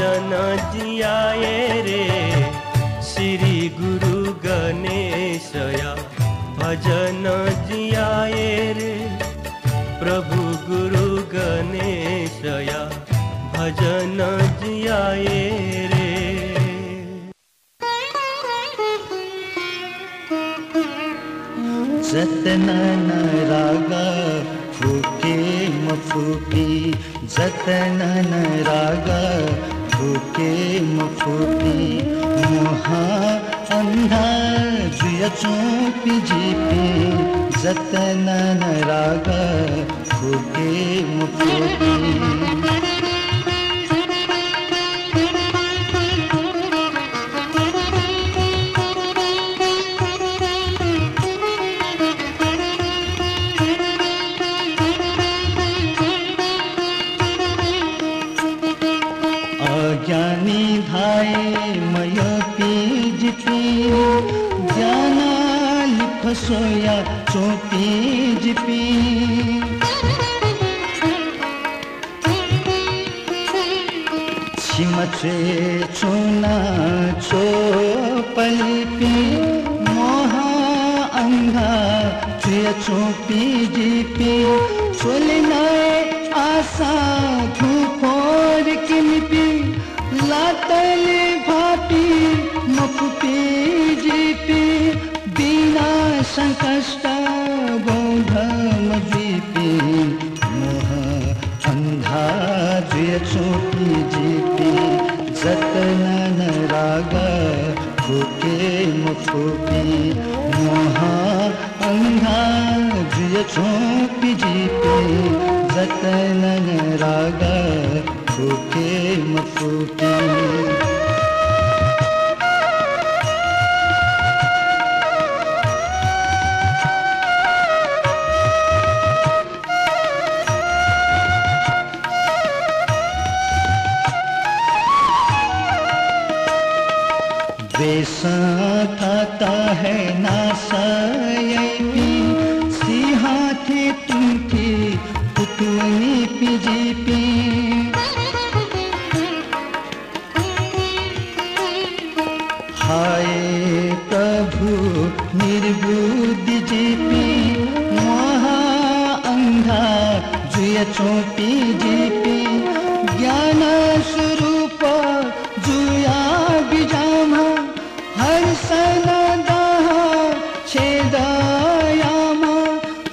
भजन जियाए रे श्री गुरु गणेशया भजन जियाए रे प्रभु गुरु गणेशया भजन जियाए रे। जतन रागा फूके मफूकी जतन रागा फूके मफूकी मोहा अंधा जुया चोपी जीपी जतन रागा फूके मफूकी। ज्ञानी भाई मयोपी जिपी ज्ञाना लिफसोया चोपी जिपी छिमचे चोना चोपलिपी मोहा अंगा चुया चोपी जिपी चोलिनाए आशा धूपोर किनिपी लातले भापी मफुपी जीपी बिना संकष्ट बौद्धम जीपी मोह अंधा जुय चोपी जीपी जतन रागा फूके मफुपी मोह अंधा जुय चोपी जीपी जतन रागा फूके मफूकी। बेसा खाता है नासायपी सिहा थे तुमकी पुतुनी पीजीपी हाय प्रभु निर्बुद्धि जीपी महा अंधा जुया चोपी जीपी ज्ञान स्वरूप जुया बिजामा हर सनदाहा छेदयामा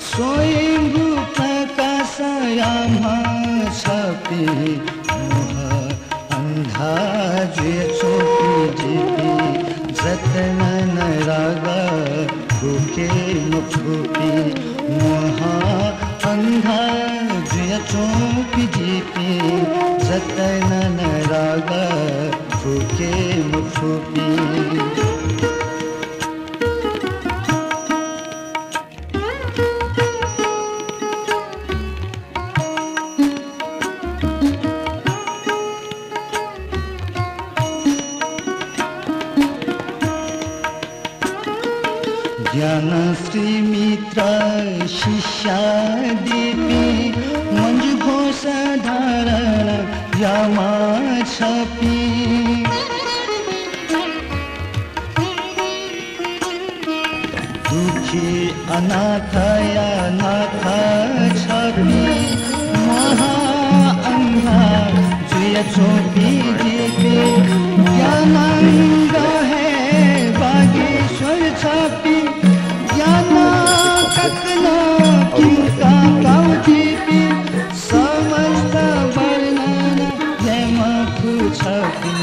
स्वयंभू प्रकाशयामा छपी मोह अंधा जुया चोपी जीपी जतन रागा फूके मफूकी मोहा अंधा जुया चोपी जीपी जतन रागा फूके मफूकी। ज्ञान श्री मित्र शिष्या देवी मंजु घोष धारण यामा छपी दुखी अनाथया नाथ छपी महा अंधा जुया चोपी जीपी ज्ञानांग है बागेश्वर छपी ज्ञाना कतना किंका काउजीपी समस्त वर्णन यम छपी